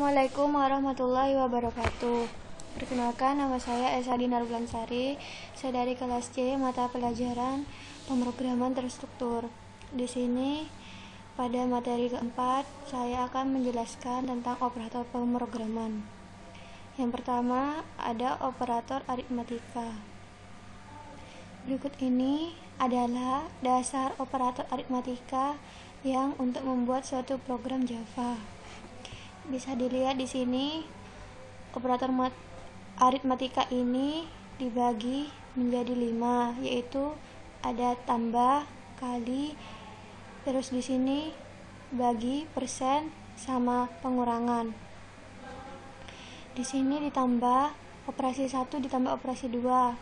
Assalamualaikum warahmatullahi wabarakatuh. Perkenalkan, nama saya Esa Dinar Bulansari. Saya dari kelas C, mata pelajaran pemrograman terstruktur. Di sini pada materi keempat, saya akan menjelaskan tentang operator pemrograman. Yang pertama, ada operator aritmatika. Berikut ini adalah dasar operator aritmatika yang untuk membuat suatu program Java. Bisa dilihat di sini, operator aritmatika ini dibagi menjadi 5, yaitu ada tambah, kali, terus di sini bagi, persen, sama pengurangan. Di sini ditambah operasi 1 ditambah operasi 2.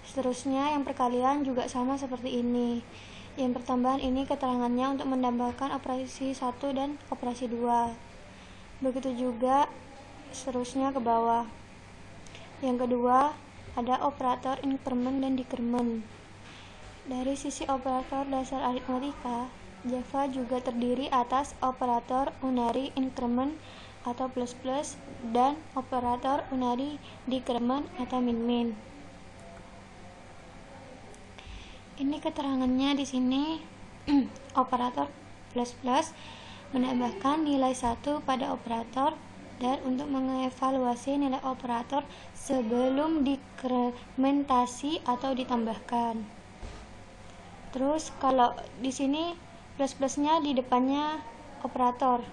Seterusnya yang perkalian juga sama seperti ini. Yang pertambahan ini keterangannya untuk menambahkan operasi 1 dan operasi 2. Begitu juga seterusnya ke bawah. Yang kedua, ada operator increment dan decrement. Dari sisi operator dasar aritmatika, Java juga terdiri atas operator unary increment atau plus-plus dan operator unary decrement atau min-min. Ini keterangannya di sini. Operator plus-plus menambahkan nilai 1 pada operator dan untuk mengevaluasi nilai operator sebelum dikrementasi atau ditambahkan. Terus kalau di sini plus-plusnya di depannya operator.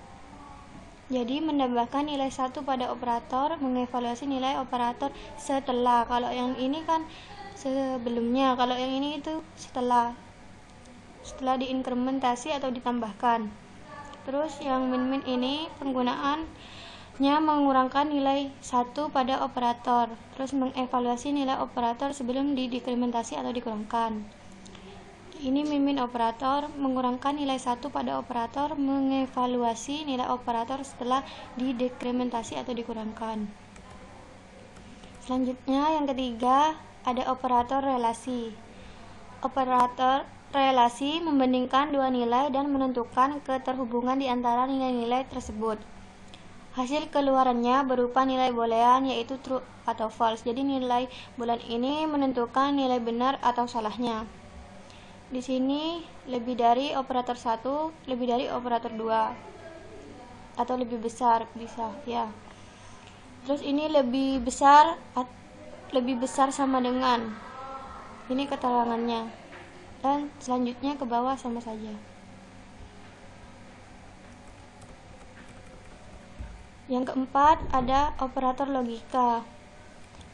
Jadi menambahkan nilai 1 pada operator, mengevaluasi nilai operator setelah. Kalau yang ini kan sebelumnya, kalau yang ini itu setelah diinkrementasi atau ditambahkan. Terus yang min-min ini penggunaannya mengurangkan nilai 1 pada operator, terus mengevaluasi nilai operator sebelum didekrementasi atau dikurangkan. Ini min-min operator mengurangkan nilai 1 pada operator, mengevaluasi nilai operator setelah didekrementasi atau dikurangkan. Selanjutnya yang ketiga, ada operator relasi. Operator relasi membandingkan dua nilai dan menentukan keterhubungan di antara nilai-nilai tersebut. Hasil keluarannya berupa nilai boolean, yaitu true atau false. Jadi nilai boolean ini menentukan nilai benar atau salahnya. Di sini lebih dari operator 1, lebih dari operator 2, atau lebih besar bisa ya. Terus ini lebih besar sama dengan. Ini keterangannya. Dan selanjutnya ke bawah sama saja. Yang keempat, ada operator logika.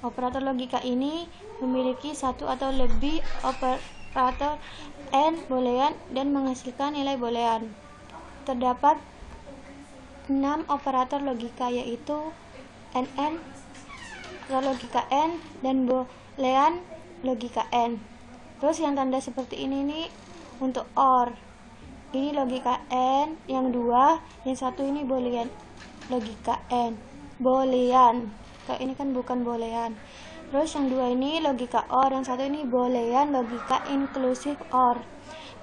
Operator logika ini memiliki satu atau lebih operator n boolean dan menghasilkan nilai boolean. Terdapat 6 operator logika, yaitu nn atau logika n dan boolean logika n. Terus yang tanda seperti ini nih untuk OR. Ini logika N, yang 2, yang 1 ini boolean logika N. Boolean. Kalau ini kan bukan boolean. Terus yang 2 ini logika OR, yang 1 ini boolean logika inclusive OR.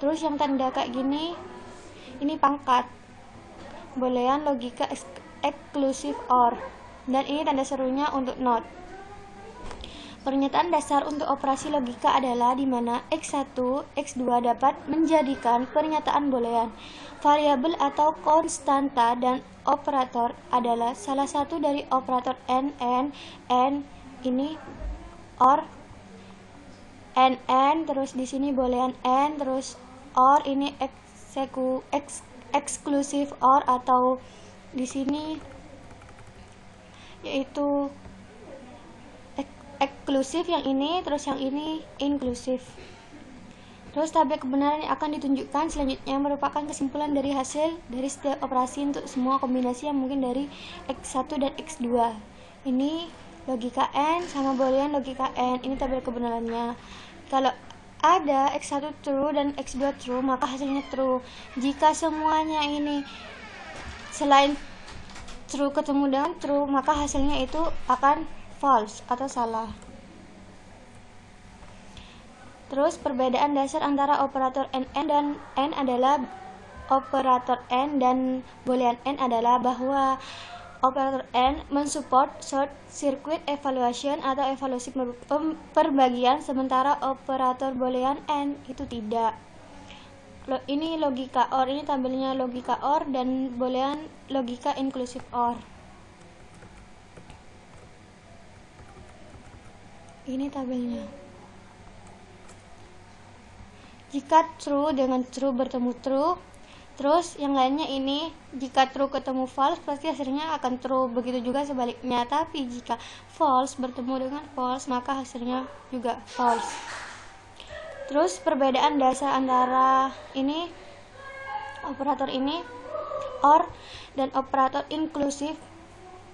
Terus yang tanda kayak gini, ini pangkat. Boolean logika exclusive OR. Dan ini tanda serunya untuk not. Pernyataan dasar untuk operasi logika adalah di mana X1, X2 dapat menjadikan pernyataan boolean. Variabel atau konstanta dan operator adalah salah satu dari operator n ini OR n, terus di sini boolean n, terus OR ini exclusive OR atau di sini yaitu eksklusif yang ini, terus yang ini inklusif. Terus tabel kebenaran yang akan ditunjukkan selanjutnya merupakan kesimpulan dari hasil dari setiap operasi untuk semua kombinasi yang mungkin dari X1 dan X2. Ini logika N sama boolean logika N. Ini tabel kebenarannya. Kalau ada X1 true dan X2 true, maka hasilnya true. Jika semuanya ini selain true ketemu dengan true, maka hasilnya itu akan false atau salah. Terus perbedaan dasar antara operator NN dan N adalah operator N dan boolean N adalah bahwa operator AND mensupport short circuit evaluation atau evaluasi perbagian, sementara operator boolean AND itu tidak. Ini logika OR, ini tabelnya logika OR, dan boolean logika inclusive OR. Ini tabelnya. Jika true dengan true bertemu true, terus yang lainnya ini jika true ketemu false pasti hasilnya akan true, begitu juga sebaliknya. Tapi jika false bertemu dengan false maka hasilnya juga false. Terus perbedaan dasar antara ini operator ini OR dan operator inclusive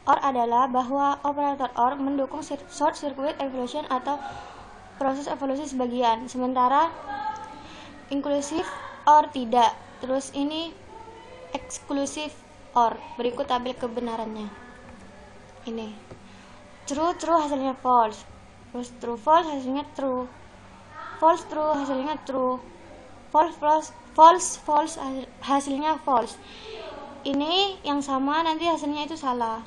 OR adalah bahwa operator OR mendukung short circuit evaluation atau proses evaluasi sebagian, sementara inclusive OR tidak. Terus ini exclusive OR. Berikut tabel kebenarannya. Ini true hasilnya false, terus true false hasilnya true, false true hasilnya true, false hasilnya false. Ini yang sama nanti hasilnya itu salah.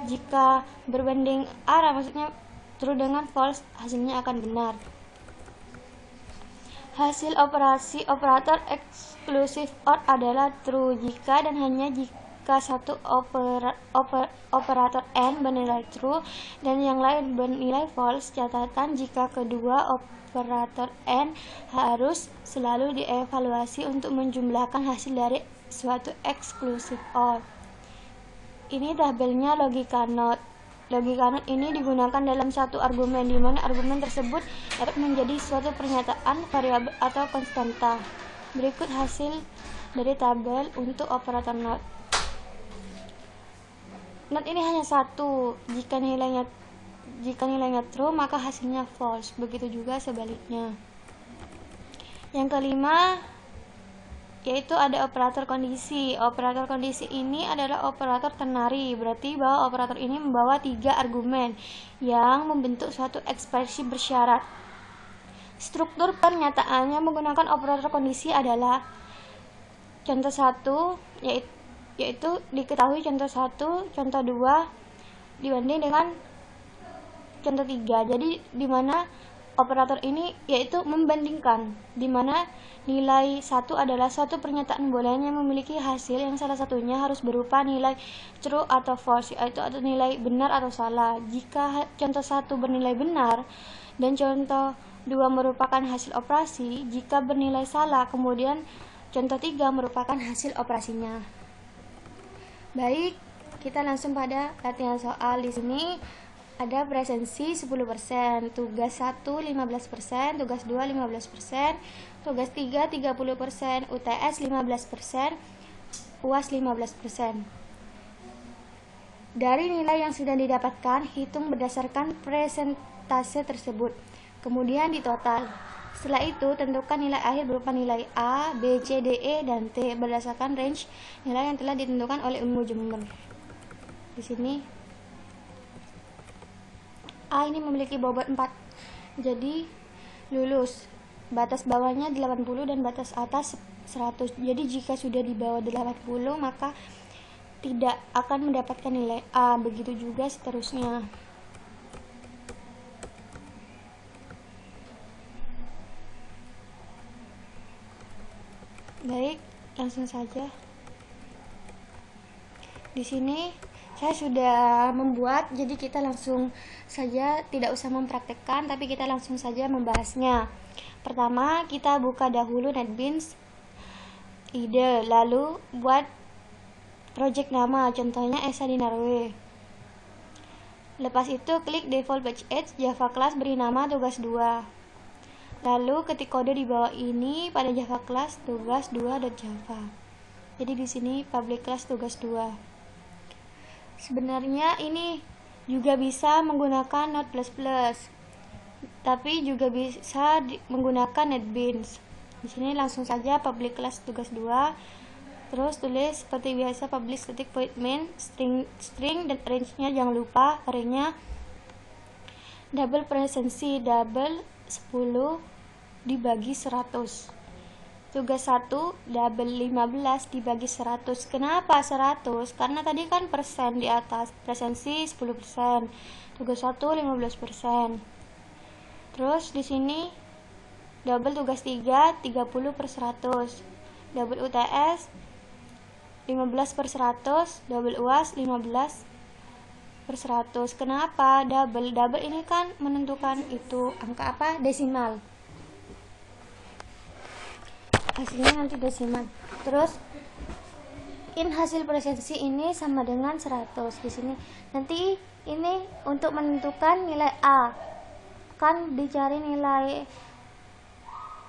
Jika berbanding arah, maksudnya true dengan false, hasilnya akan benar. Hasil operasi operator exclusive OR adalah true jika dan hanya jika satu operator AND bernilai true dan yang lain bernilai false. Catatan, jika kedua operator AND harus selalu dievaluasi untuk menjumlahkan hasil dari suatu exclusive OR. Ini tabelnya logika NOT. Logika NOT ini digunakan dalam satu argumen, di mana argumen tersebut dapat menjadi suatu pernyataan, variabel, atau konstanta. Berikut hasil dari tabel untuk operator NOT. NOT ini hanya satu. Jika nilainya true, maka hasilnya false. Begitu juga sebaliknya. Yang kelima, yaitu ada operator kondisi. Operator kondisi ini adalah operator ternary, berarti bahwa operator ini membawa 3 argumen yang membentuk suatu ekspresi bersyarat. Struktur pernyataannya menggunakan operator kondisi adalah contoh 1, yaitu diketahui contoh 1, contoh 2 dibanding dengan contoh 3. Jadi di mana operator ini yaitu membandingkan, di mana nilai 1 adalah suatu pernyataan boolean yang memiliki hasil yang salah satunya harus berupa nilai true atau false, yaitu atau nilai benar atau salah. Jika contoh 1 bernilai benar dan contoh 2 merupakan hasil operasi, jika bernilai salah, kemudian contoh 3 merupakan hasil operasinya. Baik, kita langsung pada latihan soal. Di sini ada presensi 10%, tugas 1 15%, tugas 2 15%, tugas 3 30%, UTS 15%, UAS 15%. Dari nilai yang sudah didapatkan, hitung berdasarkan presentase tersebut. Kemudian ditotal. Setelah itu, tentukan nilai akhir berupa nilai A, B, C, D, E, dan T berdasarkan range nilai yang telah ditentukan oleh ilmu jumlah. Di sini A ini memiliki bobot 4, jadi lulus. Batas bawahnya 80 dan batas atas 100. Jadi jika sudah di bawah 80 maka tidak akan mendapatkan nilai A, begitu juga seterusnya. Baik, langsung saja. Di sini saya sudah membuat, jadi kita langsung saja, tidak usah mempraktekkan, tapi kita langsung saja membahasnya. Pertama, kita buka dahulu NetBeans ide, lalu buat project nama, contohnya Esa di Norway. Lepas itu klik default page edge Java class, beri nama tugas 2. Lalu ketik kode di bawah ini pada Java class tugas 2.java. Jadi di sini public class tugas 2. Sebenarnya ini juga bisa menggunakan Node++, tapi juga bisa menggunakan NetBeans. Di sini langsung saja public class tugas 2, terus tulis seperti biasa public static void main string dan range-nya jangan lupa array-nya double presensi, double 10 dibagi 100. tugas 1 double 15 dibagi 100. Kenapa 100? Karena tadi kan persen di atas, presensi 10%, tugas 1 15%. Terus di sini double tugas 3 30 per 100, double UTS 15 per 100, double UAS 15 per 100. Kenapa double? Double ini kan menentukan itu angka apa? Desimal. Hasilnya nanti desimal. Terus hasil presensi ini sama dengan 100 di sini. Nanti ini untuk menentukan nilai A. Kan dicari nilai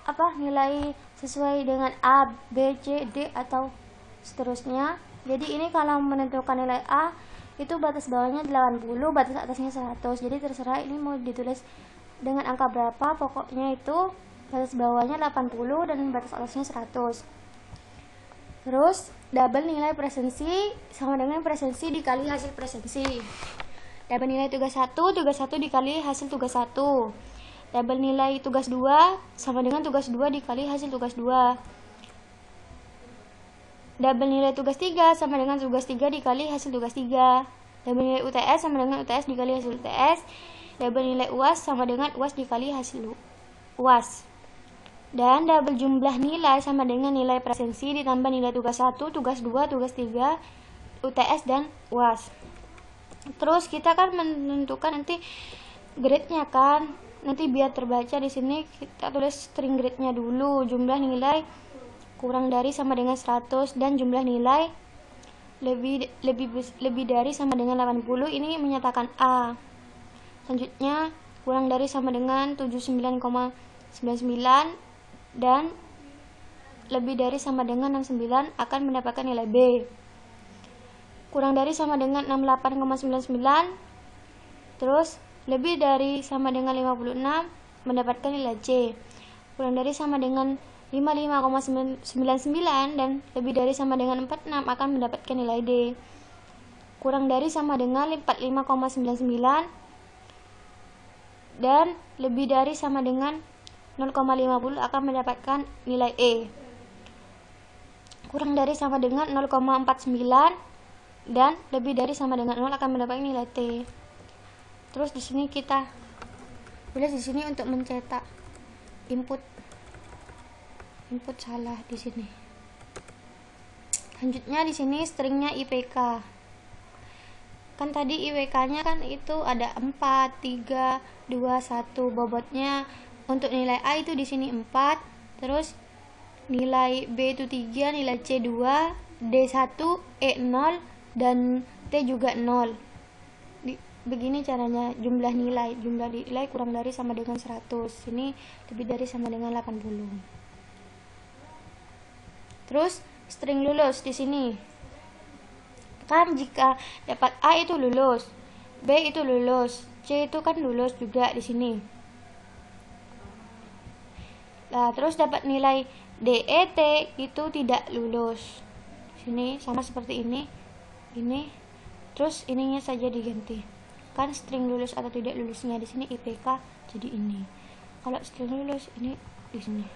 apa? Nilai sesuai dengan A, B, C, D atau seterusnya. Jadi ini kalau menentukan nilai A itu batas bawahnya 80, batas atasnya 100. Jadi terserah ini mau ditulis dengan angka berapa, pokoknya itu batas bawahnya 80 dan batas atasnya 100. Terus double nilai presensi sama dengan presensi dikali hasil presensi. Double nilai tugas 1 dikali hasil tugas 1. Double nilai tugas 2 sama dengan tugas 2 dikali hasil tugas 2. Double nilai tugas 3 sama dengan tugas 3 dikali hasil tugas 3. Double nilai UTS sama dengan UTS dikali hasil UTS. Double nilai UAS sama dengan UAS dikali hasil UAS. Dan double jumlah nilai sama dengan nilai presensi ditambah nilai tugas 1, tugas 2, tugas 3, UTS, dan UAS. Terus kita kan menentukan nanti grade-nya kan. Nanti biar terbaca di sini kita tulis string grade-nya dulu. Jumlah nilai kurang dari sama dengan 100 dan jumlah nilai lebih dari sama dengan 80 ini menyatakan A. Selanjutnya kurang dari sama dengan 79,99 dan lebih dari sama dengan 69 akan mendapatkan nilai B. Kurang dari sama dengan 68,99, terus lebih dari sama dengan 56 mendapatkan nilai C. Kurang dari sama dengan 55,99 dan lebih dari sama dengan 46 akan mendapatkan nilai D. Kurang dari sama dengan 45,99 dan lebih dari sama dengan 0,50 akan mendapatkan nilai E. Kurang dari sama dengan 0,49 dan lebih dari sama dengan 0 akan mendapatkan nilai T. Terus di sini kita tulis di sini untuk mencetak input salah di sini. Selanjutnya di sini stringnya IPK. Kan tadi IPK-nya kan itu ada 4, 3, 2, 1. Bobotnya untuk nilai A itu di sini 4, terus nilai B itu 3, nilai C 2, D 1, E 0, dan T juga 0. Begini caranya jumlah nilai kurang dari sama dengan 100. Ini lebih dari sama dengan 80. Terus string lulus di sini. Kan jika dapat A itu lulus, B itu lulus, C itu kan lulus juga di sini. Nah, terus dapat nilai DET itu tidak lulus. Sini sama seperti ini. Ini. Terus ininya saja diganti. Kan string lulus atau tidak lulusnya di sini IPK jadi ini. Kalau string lulus ini di sini.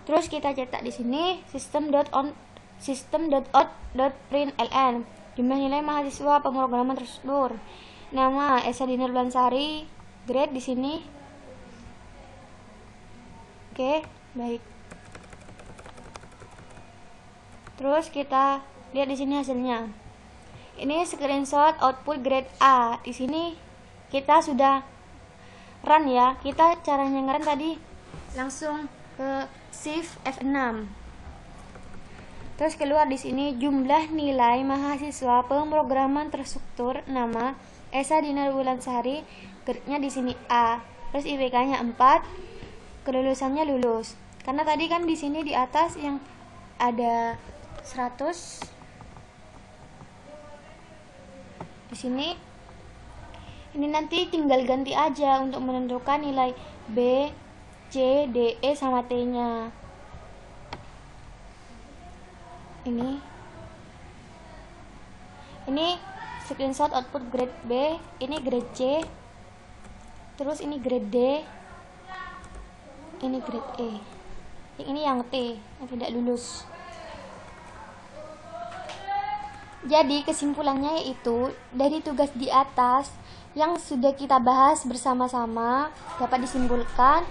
Terus kita cetak di sini system.out.println. Jumlah nilai mahasiswa pemrograman terstruktur. Nama Esa Dinar Bulansari, grade di sini. Oke, baik. Terus kita lihat di sini hasilnya. Ini screenshot output grade A. Di sini kita sudah run ya. Kita caranya nge-run tadi langsung ke shift F6. Terus keluar di sini jumlah nilai mahasiswa pemrograman terstruktur, nama Esa Dinar Bulansari, grade-nya di sini A. Terus IPK-nya 4. Kelulusannya lulus. Karena tadi kan di sini di atas yang ada 100. Di sini ini nanti tinggal ganti aja untuk menentukan nilai B, C, D, E sama T-nya. Ini screenshot output grade B, ini grade C. Terus ini grade D. Ini grade E. Ini yang T, yang tidak lulus. Jadi kesimpulannya yaitu dari tugas di atas yang sudah kita bahas bersama-sama dapat disimpulkan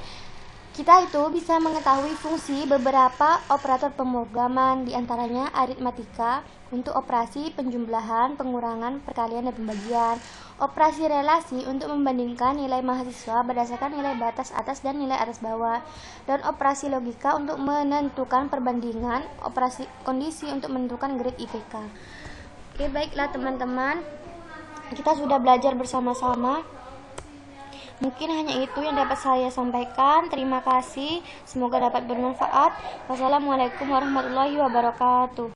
kita itu bisa mengetahui fungsi beberapa operator pemrograman, diantaranya aritmatika untuk operasi penjumlahan, pengurangan, perkalian, dan pembagian, operasi relasi untuk membandingkan nilai mahasiswa berdasarkan nilai batas atas dan nilai atas bawah, dan operasi logika untuk menentukan perbandingan, operasi kondisi untuk menentukan grade IPK. Oke, baiklah teman-teman, kita sudah belajar bersama-sama. Mungkin hanya itu yang dapat saya sampaikan. Terima kasih, semoga dapat bermanfaat. Wassalamualaikum warahmatullahi wabarakatuh.